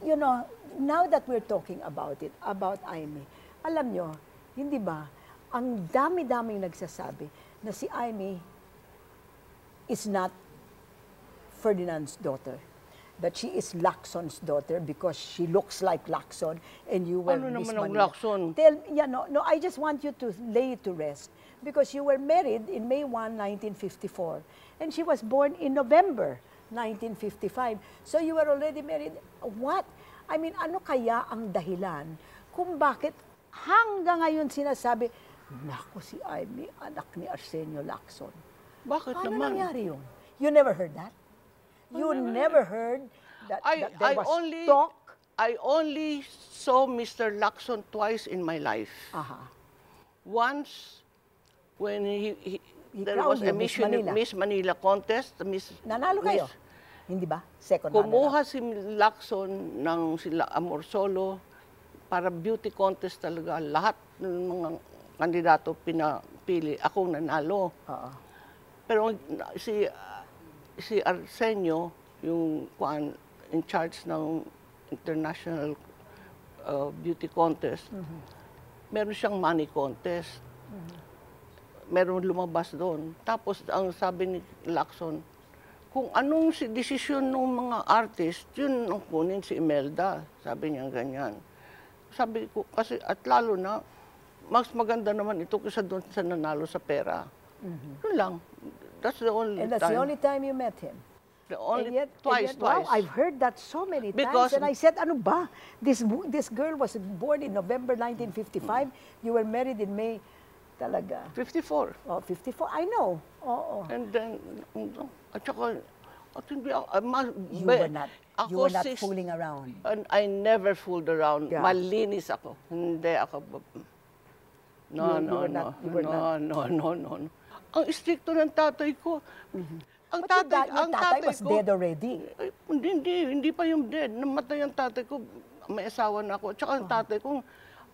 you know, now that we're talking about it, about Amy, alam nyo, hindi ba, ang dami-daming nagsasabi na si Amy is not Ferdinand's daughter. That she is Lacson's daughter because she looks like Lacson and you were Ano Miss naman ang Manila. Lacson? No, I just want you to lay it to rest because you were married in May 1, 1954 and she was born in November 1955. So you were already married. What? I mean, ano kaya ang dahilan kung bakit hanggang ngayon sinasabi, naku si Amy, anak ni Arsenio Lacson. Bakit Paano naman? nangyari yun? You never heard that? You never heard that, that there was talk? I only saw Mr. Lacson twice in my life. Aha. Once, when there crowned was a you, Miss Manila. Miss Manila contest. Nanalo kayo? Hindi ba? Second Kumuha si Lacson ng sila Amorsolo para beauty contest talaga. Lahat ng mga kandidato pinapili. Ako nanalo. Oo. Pero si Arsenio, yung in charge ng international beauty contest, meron siyang money contest. Meron lumabas doon. Tapos ang sabi ni Lacson, kung anong desisyon ng mga artist, yun ang kunin si Imelda. Sabi niya ganyan. Sabi ko, kasi at lalo na, mas maganda naman ito kaysa doon sa nanalo sa pera. Yun lang. That's the only And that's time. the only time you met him? The only, And yet, twice. Wow, I've heard that so many Because- times. And I said, ano ba? This girl was born in November 1955. You were married in May. Talaga. 54. Oh, 54. I know. Oo. And then, at saka, at hindi ako, You were not fooling around. And I never fooled around. Yeah. Malinis ako. Hindi ako. No. You were not. Ang stricto ng tatay ko. Ang But your tatay was ko, dead already. Ay, hindi pa yung dead. Namatay ang tatay ko. May asawa na ako. At saka ang tatay ko,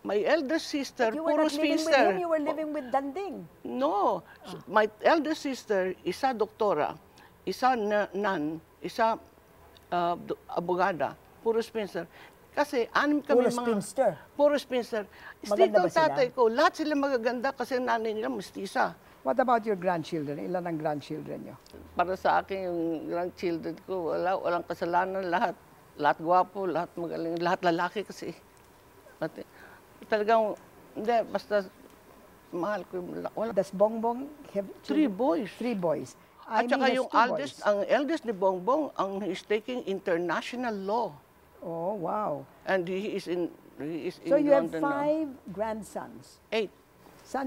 my elder sister, You were puro not living with spinster. him, you were living with Danding. No. My elder sister, isa doktora, isa nun, isa abogada, puro spinster. Kasi anim kami Puro spinster? Puro spinster. Maganda ba Stricto ang sila? tatay ko. Lahat sila magaganda kasi ang nanay nila mestiza. What about your grandchildren? Ilan ang grandchildren nyo? Para sa akin, yung grandchildren ko, walang kasalanan. Lahat gwapo, lahat magaling, lahat lalaki kasi. Talagang, hindi, basta mahal ko yung wala. Does Bongbong have 3 boys. 3 boys. At Amy saka has yung 2 eldest, boys. ang eldest ni Bongbong, is taking international law. Oh, wow. And he is in So you have London now. 5 grandsons. 8.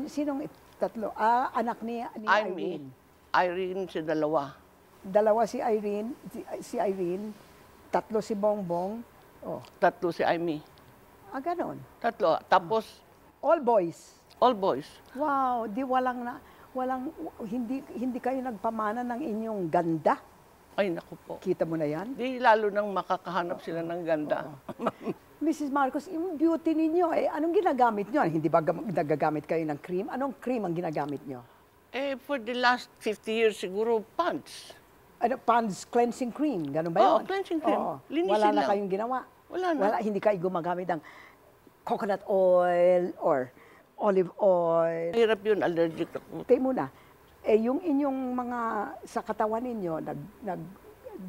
Sinong tatlo? Anak ni Amy. Irene. Irene si dalawa. Dalawa si Irene, si Irene, 3 si Bongbong. Oh, 3 si Amy. ganon. 3. Tapos, All boys. all boys. Wow, hindi kayo nagpamana ng inyong ganda. Ay, naku po. Kita mo na yan? Di lalo nang makakahanap sila ng ganda. Mrs. Marcos, yung beauty ninyo, anong ginagamit nyo? Hindi ba nagagamit kayo ng cream? Anong cream ang ginagamit nyo? For the last 50 years, siguro, Pond's. Pond's cleansing cream, ganun ba yun? Oo, cleansing cream. Oo. Linisin Wala na lang. kayong ginawa? Wala na. Hindi kayo gumagamit ng coconut oil or olive oil. Hirap yun, allergic ako. Tayo muna, yung inyong mga, sa katawan ninyo,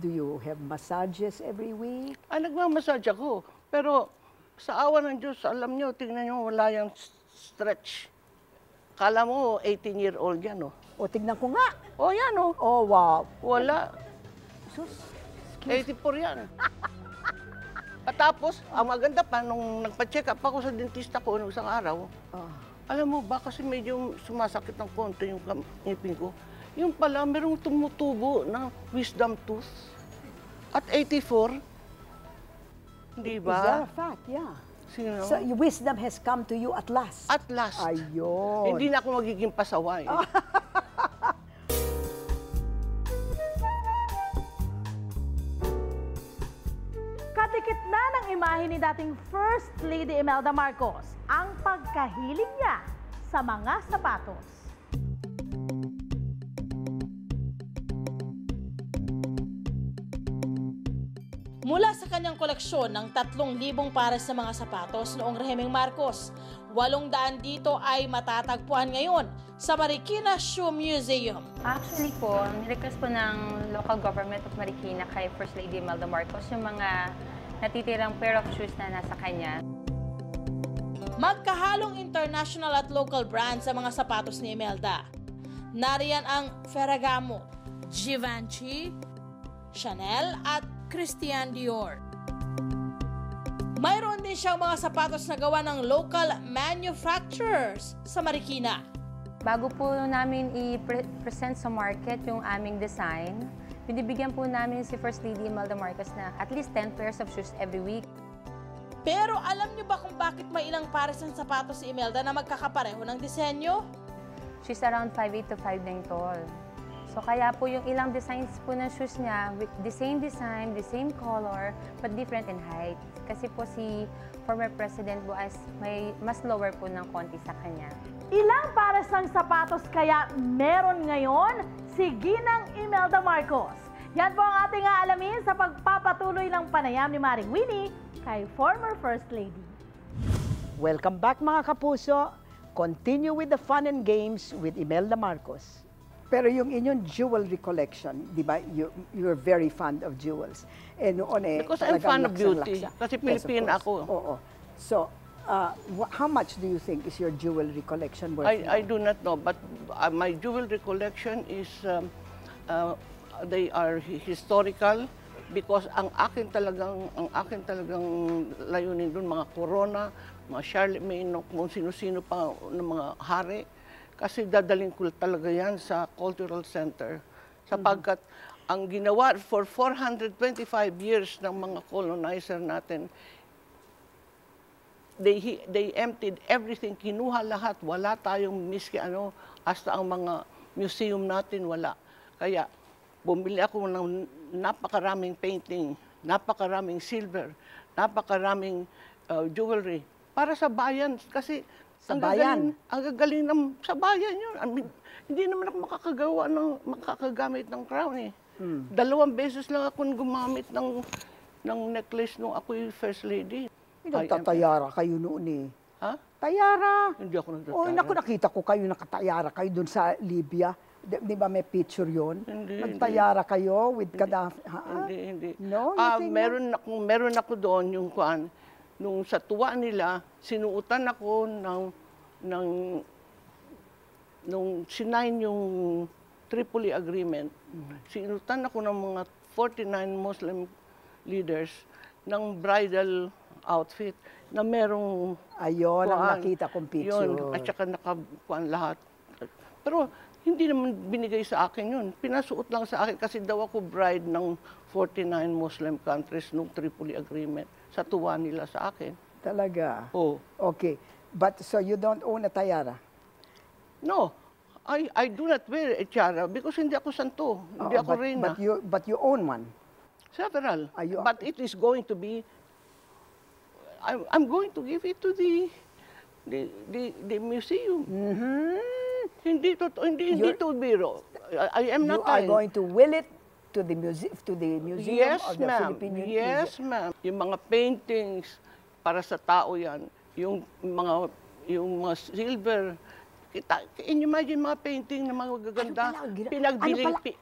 do you have massages every week? Nagmamassage ako. Pero sa awa ng Diyos, alam nyo, tingnan nyo, wala yung stretch. Kala mo, 18-year-old yan, oh. O, tignan ko nga. Oh, yan, oh. Oh, wow. Wala. Sus, 84 yan. At tapos, ang maganda pa, nung nagpa-check up ako sa dentista ko nung isang araw, alam mo ba, kasi medyo sumasakit ng konti yung ngipin ko. Yung pala, merong tumutubo na wisdom tooth. At 84, di is ba? that a fact? Yeah. Sino? So, your wisdom has come to you at last. At last. Ayun. Hindi na ako magiging pasaway. Katikit na ng imahe ni dating First Lady Imelda Marcos ang pagkahilig niya sa mga sapatos. Mula sa kanyang koleksyon ng 3,000 pares na mga sapatos noong rehimeng Marcos, 800 dito ay matatagpuan ngayon sa Marikina Shoe Museum. Actually po, nirequest po ng local government of Marikina kay First Lady Imelda Marcos yung mga natitirang pair of shoes na nasa kanya. Magkahalong international at local brands sa mga sapatos ni Imelda. Nariyan ang Ferragamo, Givenchy, Chanel at Christian Dior. Mayroon din siyang mga sapatos na gawa ng local manufacturers sa Marikina. Bago po namin i-present sa market yung aming design, binibigyan po namin si First Lady Imelda Marcos na at least 10 pairs of shoes every week. Pero alam niyo ba kung bakit may ilang pares ng sapatos si Imelda na magkakapareho ng disenyo? She's around 5'8" to 5'9" tall. So kaya po yung ilang designs po ng shoes niya, with the same design, the same color, but different in height. Kasi po si former President Boaz may mas lower po ng konti sa kanya. Ilang pares ng sapatos kaya meron ngayon si Ginang Imelda Marcos? Yan po ang ating aalamin sa pagpapatuloy ng panayam ni Maring Winnie kay former First Lady. Welcome back mga kapuso. Continue with the fun and games with Imelda Marcos. Pero yung inyong jewelry collection, di ba, you're very fond of jewels. Eh, noon Because I'm fan of beauty. Kasi Pilipina ako. Oo. So, how much do you think is your jewelry collection worth? I do not know, but my jewelry collection is, they are historical because ang akin talagang layunin doon, mga Corona, mga Charlemagne, kung sino-sino pa ng mga hari. Kasi dadaling ko talaga yan sa Cultural Center. Sapagkat ang ginawa for 425 years ng mga colonizer natin, they emptied everything, kinuha lahat. Wala tayong miski ano, hasta ang mga museum natin wala. Kaya bumili ako ng napakaraming painting, napakaraming silver, napakaraming jewelry para sa bayan. Kasi sa bayan? Ang gagaling ng sa bayan yun. I mean, hindi naman ako makakagamit ng crown eh. 2 beses lang ako gumamit ng necklace nung ako'y First Lady. Nagtatayara kayo noon eh. Ha? Tayara. Hindi ako nagtatayara. Oh, naku, nakita ko kayo nakatayara kayo doon sa Libya. Di ba may picture yun? Hindi. Nagtayara kayo with Gaddafi. Hindi. No? Meron ako doon yung kuan. Nung sa tuwa nila, sinuutan ako nung sinign yung Tripoli Agreement. Sinuutan ako ng mga 49 Muslim leaders ng bridal outfit na merong Ayun, ang nakita kong picture. Yun, at saka nakakuan lahat. Pero hindi naman binigay sa akin yun. Pinasuot lang sa akin kasi daw ako bride ng 49 Muslim countries nung Tripoli Agreement. Sa tuwa nila sa akin. Talaga? Oh. Okay. But so you don't own a tayara? No. I do not wear a tiara because hindi ako santo. Hindi ako reyna. But you own one? Several. But it is going to be, I'm going to give it to the museum. Hindi to biro. I am not. You are going to will it to the museum Yes, of the Philippine Museum? Yes, ma'am. Yung mga paintings para sa tao yan, yung mga silver. Imagine mga painting na mga gaganda.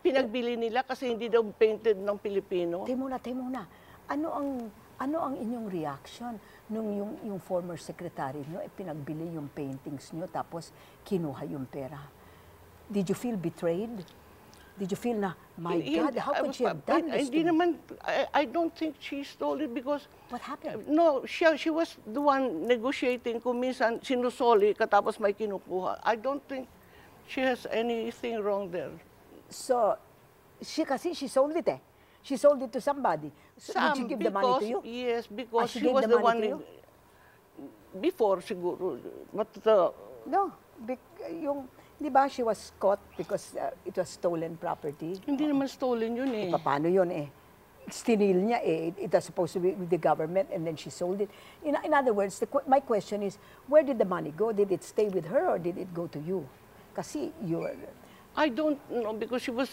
Pinagbili nila kasi hindi daw painted ng Pilipino. Tayo muna. Ano ang inyong reaction nung yung former secretary nyo, pinagbili yung paintings nyo tapos kinuha yung pera? Did you feel betrayed? Did you feel na, my God, how could she have done this? Hindi naman, I don't think she stole it because... What happened? No, she was the one negotiating kung minsan sinusoli katapos may kinukuha. I don't think she has anything wrong there. So, she sold it eh. She sold it to somebody. So did she give the money to you? Yes, because she she was the one... Before siguro. But no, di ba she was caught because it was stolen property? Hindi naman stolen yun eh. Paano yun eh? Stinil niya eh. It was supposed to be with the government and then she sold it. In other words, my question is, where did the money go? Did it stay with her or did it go to you? Kasi you were... I don't know because she was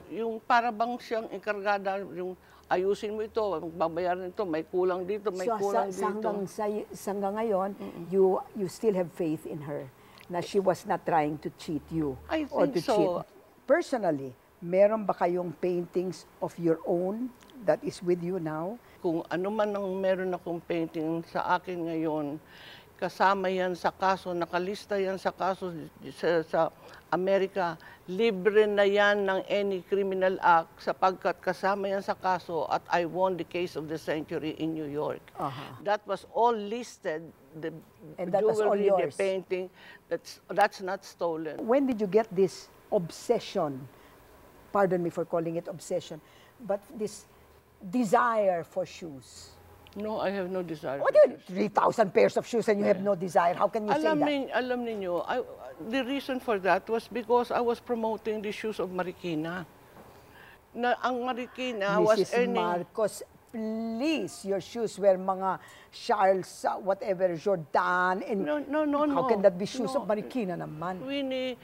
yung para bang siyang enkargada, yung ayusin mo ito, babayaran ito, may kulang dito, may kulang dito. Hanggang ngayon, you still have faith in her na she was not trying to cheat you I or think to so. cheat. Personally, meron ba kayong paintings of your own that is with you now? Kung ano man ang meron akong painting sa akin ngayon, kasama yan sa kaso, nakalista yan sa kaso sa Amerika, libre na yan ng any criminal act sapagkat kasama yan sa kaso at I won the case of the century in New York. That was all listed, the And that was all jewelry, the yours. painting, that's not stolen. When did you get this obsession? Pardon me for calling it obsession, but this desire for shoes. No, I have no desire. What for do you 3,000 pairs of shoes and you have no desire? How can you say that? Alam ninyo, the reason for that was because I was promoting the shoes of Marikina. Na ang Marikina was Mrs. earning... Marcos, please, your shoes were mga Charles, whatever, Jordan, and No. how can that be shoes No. of Marikina naman? Winnie,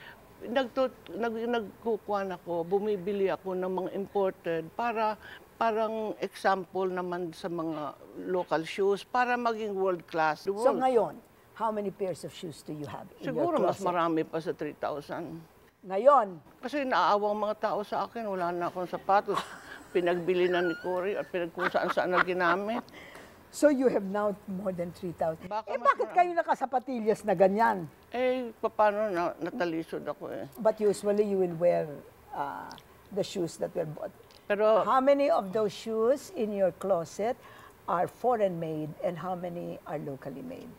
nagkukuhan ako, bumibili ako ng mga imported para parang example naman sa mga local shoes para maging world class. So ngayon, how many pairs of shoes do you have in Siguro your mas closet? marami pa sa 3,000. Ngayon, Kasi naawang mga tao sa akin, wala na akong sapatos. Pinagbili na ni Cory at kung saan-saan na ginamit. so you have now more than 3,000. Baka mas Bakit kayo nakasapatillas na ganyan? Paano natalisod ako eh. But usually you will wear the shoes that were bought. Pero How many of those shoes in your closet are foreign made and how many are locally made?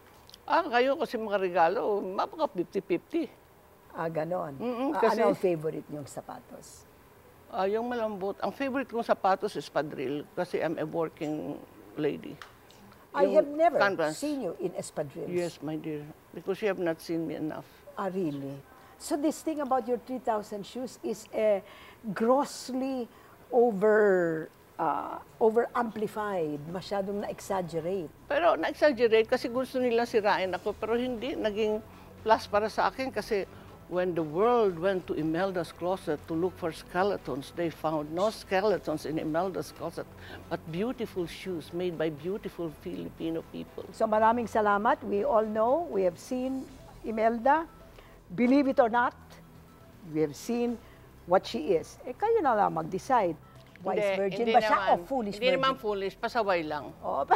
kayo kasi mga regalo, mapaka 50-50. Ganon. kasi- Ano ang favorite niyong sapatos? Yung malambot. Ang favorite kong sapatos is Padril kasi I'm a working lady. I Yung have never canvas. seen you in espadrilles. Yes, my dear. Because you have not seen me enough. Really? So this thing about your 3,000 shoes is grossly over-amplified, masyadong na-exaggerate. Pero na-exaggerate kasi gusto nila sirain ako. Pero hindi. Naging plus para sa akin kasi when the world went to Imelda's closet to look for skeletons, they found no skeletons in Imelda's closet, but beautiful shoes made by beautiful Filipino people. So maraming salamat. We all know, we have seen Imelda. Believe it or not, we have seen what she is. Kayo na lang mag-decide. Wise virgin ba siya o foolish Hindi virgin? naman foolish, pasaway lang. O,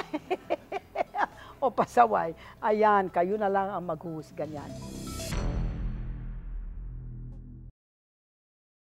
o pasaway. Ayan, kayo na lang ang maghuhusga niyan.